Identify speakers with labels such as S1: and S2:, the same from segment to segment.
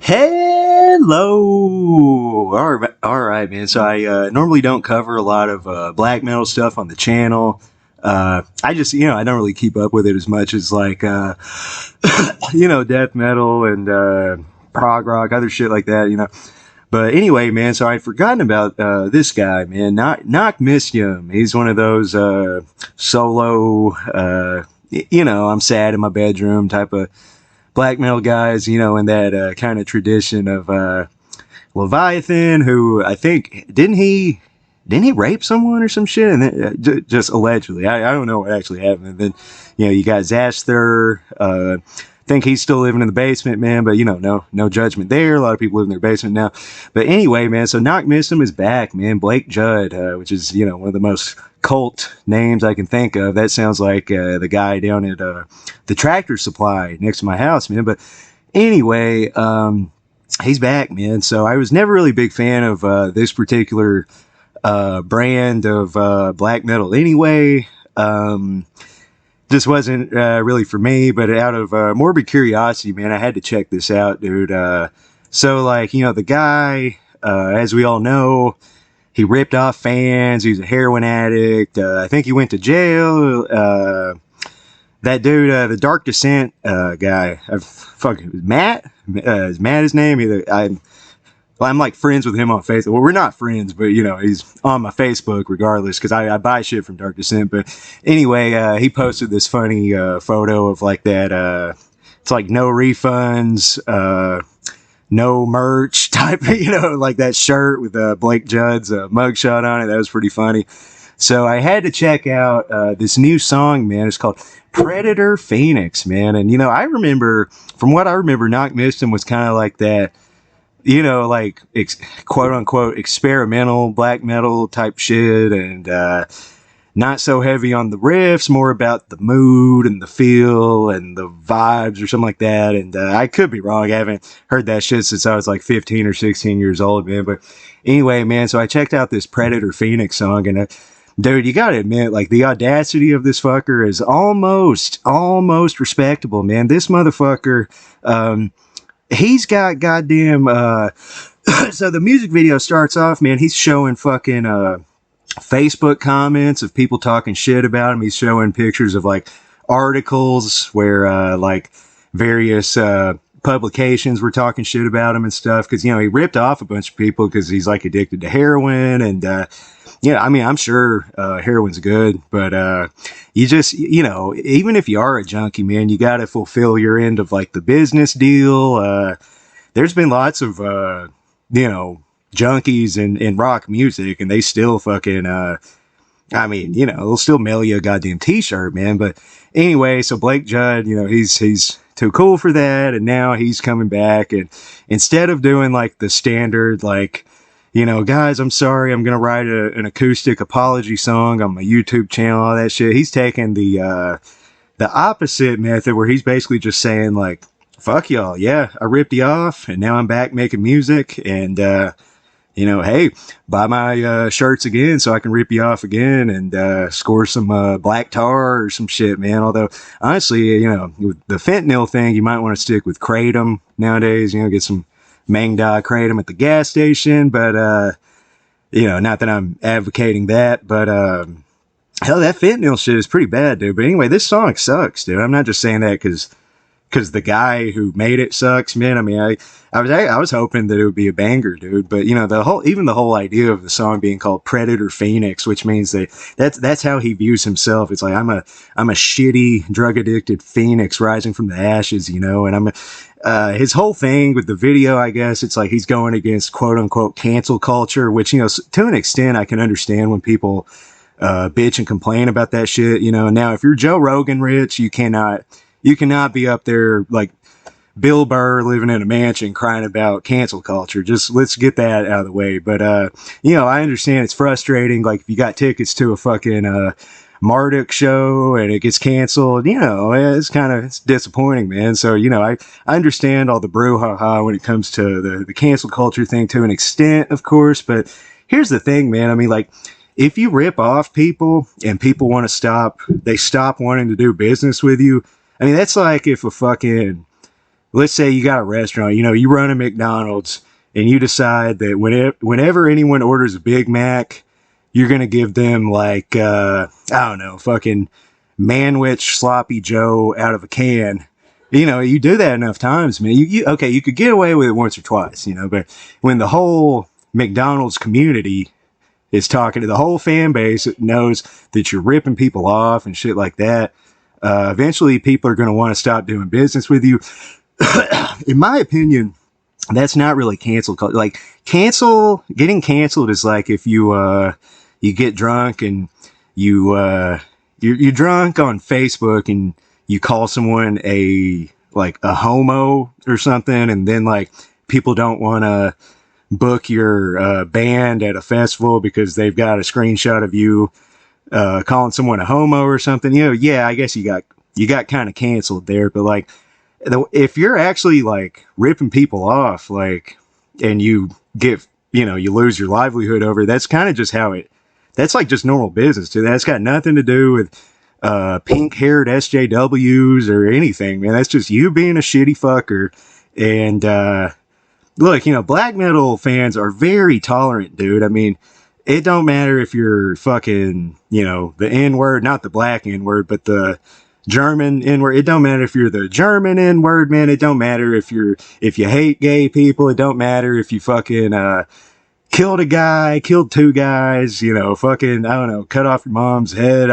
S1: Hello. All right, man. So I normally don't cover a lot of black metal stuff on the channel. I just, I don't really keep up with it as much as like, death metal and prog rock, other shit like that. But anyway, man. So I'd forgotten about this guy, man. NACHTMYSTIUM. He's one of those solo, I'm sad in my bedroom type of black metal guys, in that kind of tradition of Leviathan, who I think didn't he rape someone or some shit, and then, just allegedly. I don't know what actually happened. And then you got Zaster. Think he's still living in the basement, man. But no judgment there. A lot of people live in their basement now. But anyway, man. So NACHTMYSTIUM is back, man. Blake Judd, which is one of the most cult names I can think of. That sounds like the guy down at the Tractor Supply next to my house, man. But anyway, he's back, man. So I was never really a big fan of this particular brand of black metal anyway. Just wasn't really for me, but out of morbid curiosity, man, I had to check this out, dude. So like, the guy, as we all know, he ripped off fans. He was a heroin addict. I think he went to jail. That dude, the Dark Descent guy, Matt? Is Matt his name? I'm like friends with him on Facebook. Well, we're not friends, but he's on my Facebook regardless, because I buy shit from Dark Descent. But anyway, he posted this funny photo of like that. It's like no refunds, no merch type, like that shirt with Blake Judd's mugshot on it. That was pretty funny. So I had to check out this new song, man. It's called Predator Phoenix, man. And from what I remember, NACHTMYSTIUM was kind of like that. Like quote unquote experimental black metal type shit, and not so heavy on the riffs, more about the mood and the feel and the vibes or something like that. And I could be wrong. I haven't heard that shit since I was like 15 or 16 years old, man. But anyway, man, so I checked out this Predator Phoenix song, and dude, you gotta admit, like, the audacity of this fucker is almost respectable, man. This motherfucker, he's got goddamn, so the music video starts off, man, he's showing fucking, Facebook comments of people talking shit about him. He's showing pictures of, like, articles where, like, various, publications were talking shit about him and stuff, because, he ripped off a bunch of people because he's, like, addicted to heroin, and, I'm sure heroin's good, but you just, even if you are a junkie, man, you got to fulfill your end of like the business deal. There's been lots of, junkies in rock music, and they still fucking, they'll still mail you a goddamn t-shirt, man. But anyway, so Blake Judd, he's too cool for that, and now he's coming back, and instead of doing like the standard, like, guys, I'm sorry, I'm going to write an acoustic apology song on my YouTube channel, all that shit. He's taking the opposite method, where he's basically just saying, like, fuck y'all. Yeah, I ripped you off, and now I'm back making music, and, hey, buy my shirts again so I can rip you off again and score some black tar or some shit, man. Although, honestly, with the fentanyl thing, you might want to stick with Kratom nowadays, get some Mangda Kratom at the gas station, but not that I'm advocating that, but hell, that fentanyl shit is pretty bad, dude. But anyway, this song sucks, dude. I'm not just saying that because the guy who made it sucks, man. I was hoping that it would be a banger, dude. But the whole idea of the song being called Predator Phoenix, which means that's how he views himself. It's like, I'm a shitty drug addicted phoenix rising from the ashes, and I'm his whole thing with the video, I guess, it's like he's going against quote unquote cancel culture, which, to an extent I can understand when people bitch and complain about that shit. Now if you're Joe Rogan, Rich, you cannot be up there like Bill Burr living in a mansion crying about cancel culture. Just let's get that out of the way. But I understand it's frustrating. Like, if you got tickets to a fucking Marduk show and it gets canceled, it's disappointing, man. So, I understand all the brouhaha when it comes to the cancel culture thing to an extent, of course. But here's the thing, man. Like, if you rip off people and people want to stop wanting to do business with you. That's like if a fucking, let's say you got a restaurant, you know, you run a McDonald's, and you decide that whenever anyone orders a Big Mac, you're going to give them like, I don't know, fucking Manwich Sloppy Joe out of a can. You know, you do that enough times, man. Okay, you could get away with it once or twice, you know, but when the whole McDonald's community is talking to the whole fan base, it knows that you're ripping people off and shit like that, eventually people are going to want to stop doing business with you. In my opinion, that's not really cancel culture. Like getting canceled is like if you get drunk and you're drunk on Facebook and you call someone a homo or something, and then like people don't want to book your band at a festival because they've got a screenshot of you calling someone a homo or something. You know, yeah, I guess you got kind of canceled there, but like if you're actually like ripping people off, like, and you get, you know, you lose your livelihood over it, that's kind of just that's like just normal business too. That's got nothing to do with pink-haired SJWs or anything, man. That's just you being a shitty fucker. And look, you know, black metal fans are very tolerant, dude. I mean, it don't matter if you're fucking, you know, the N-word, not the black N-word, but the German N-word. It don't matter if you're the German N-word, man. It don't matter if you hate gay people. It don't matter if you fucking killed a guy, killed two guys, you know, fucking, I don't know, cut off your mom's head.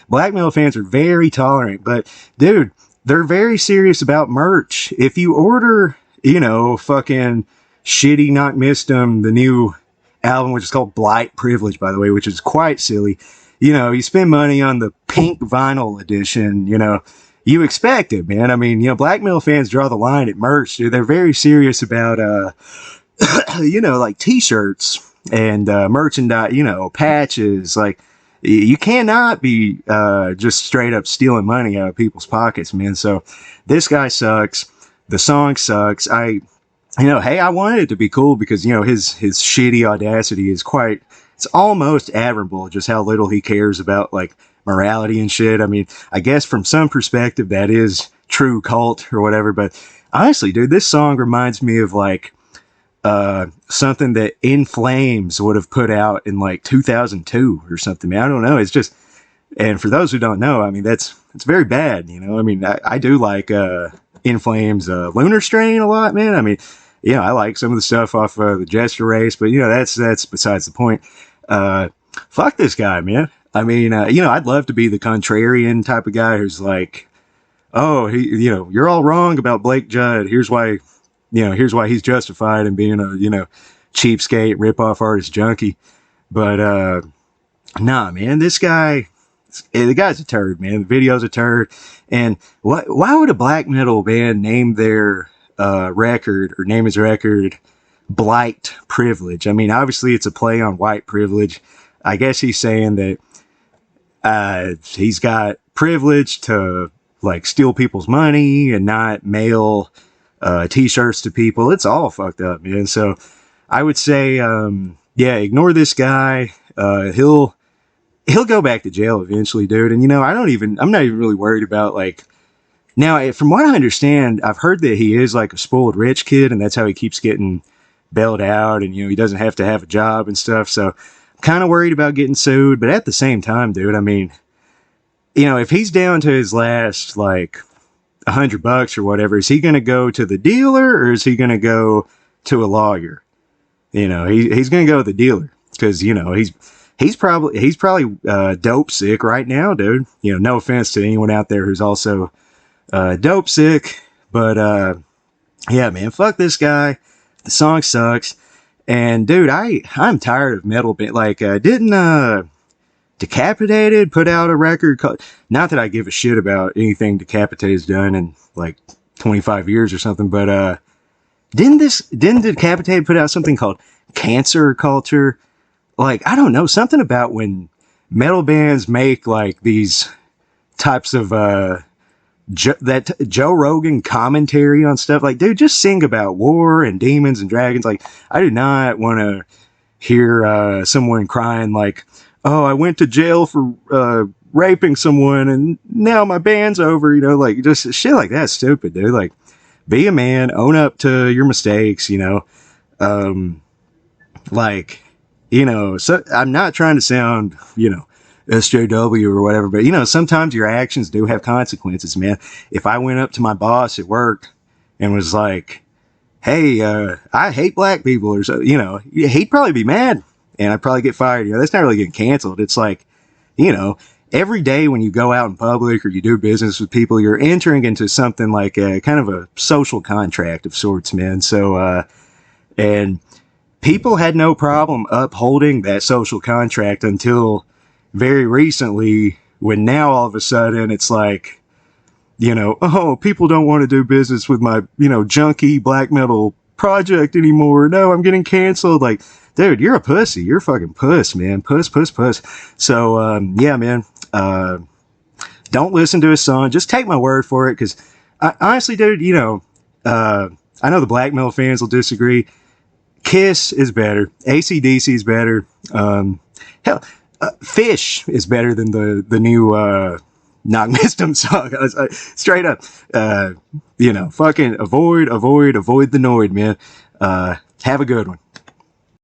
S1: Black metal fans are very tolerant, but dude, they're very serious about merch. If you order, you know, fucking shitty NACHTMYSTIUM, the new album, which is called Blight Privilege, by the way, which is quite silly. You know, you spend money on the pink vinyl edition, you know, you expect it, man. I mean, you know, black metal fans draw the line at merch, dude. They're very serious about, you know, like t-shirts and merchandise, you know, patches. Like, you cannot be just straight up stealing money out of people's pockets, man. So this guy sucks. The song sucks. You know, hey, I wanted it to be cool because, you know, his shitty audacity is it's almost admirable just how little he cares about like morality and shit. I mean, I guess from some perspective that is true cult or whatever, but honestly, dude, this song reminds me of like something that In Flames would have put out in like 2002 or something. Man, I don't know. It's just, and for those who don't know, I mean, it's very bad, you know. I mean, I do like In Flames Lunar Strain a lot, man. I mean, you know, I like some of the stuff off the Jester Race, but you know, that's besides the point. Fuck this guy, man. I mean, you know, I'd love to be the contrarian type of guy who's like, oh, you know, you're all wrong about Blake Judd. Here's why he's justified in being a, you know, cheapskate, rip-off artist junkie. But, nah, man, the guy's a turd, man. The video's a turd. And why would a black metal band name their record, or name his record, Blight Privilege? I mean, obviously it's a play on white privilege. I guess he's saying that he's got privilege to, like, steal people's money and not mail t-shirts to people. It's all fucked up, man. So I would say, yeah, ignore this guy. He'll go back to jail eventually, dude. And you know, I'm not even really worried about, like, now, from what I understand, I've heard that he is like a spoiled rich kid, and that's how he keeps getting bailed out, and you know, he doesn't have to have a job and stuff. So I'm kind of worried about getting sued, but at the same time, dude, I mean, you know, if he's down to his last like $100 or whatever, is he going to go to the dealer or is he going to go to a lawyer? You know, he's going to go to the dealer because, you know, he's probably dope sick right now, dude. You know, no offense to anyone out there who's also dope sick, but yeah, man, fuck this guy. The song sucks, and dude, I'm tired of metal band. Like, didn't Decapitated put out a record called, not that I give a shit about anything Decapitated's done in like 25 years or something, but didn't Decapitated put out something called Cancer Culture? Like, I don't know, something about when metal bands make like these types of that Joe Rogan commentary on stuff, like, dude, just sing about war and demons and dragons. Like, I do not want to hear someone crying like, oh, I went to jail for raping someone and now my band's over, you know, like, just shit like that. Stupid, dude. Like, be a man, own up to your mistakes, you know. Like, you know, so I'm not trying to sound, you know, SJW or whatever, but you know, sometimes your actions do have consequences, man. If I went up to my boss at work and was like, hey, I hate black people, or so, you know, he'd probably be mad and I'd probably get fired. You know, that's not really getting canceled. It's like, you know, every day when you go out in public or you do business with people, you're entering into something like a kind of a social contract of sorts, man. So, and people had no problem upholding that social contract until very recently, when now all of a sudden it's like, you know, oh, people don't want to do business with my, you know, junky black metal project anymore. No, I'm getting canceled. Like, dude, you're a pussy. You're a fucking puss, man. Puss. So, yeah, man, don't listen to his song. Just take my word for it. Cause honestly, dude, you know, I know the black metal fans will disagree. Kiss is better. AC/DC is better. Hell, Fish is better than the new NACHTMYSTIUM song. Straight up, you know, fucking avoid the Noid, man. Have a good one.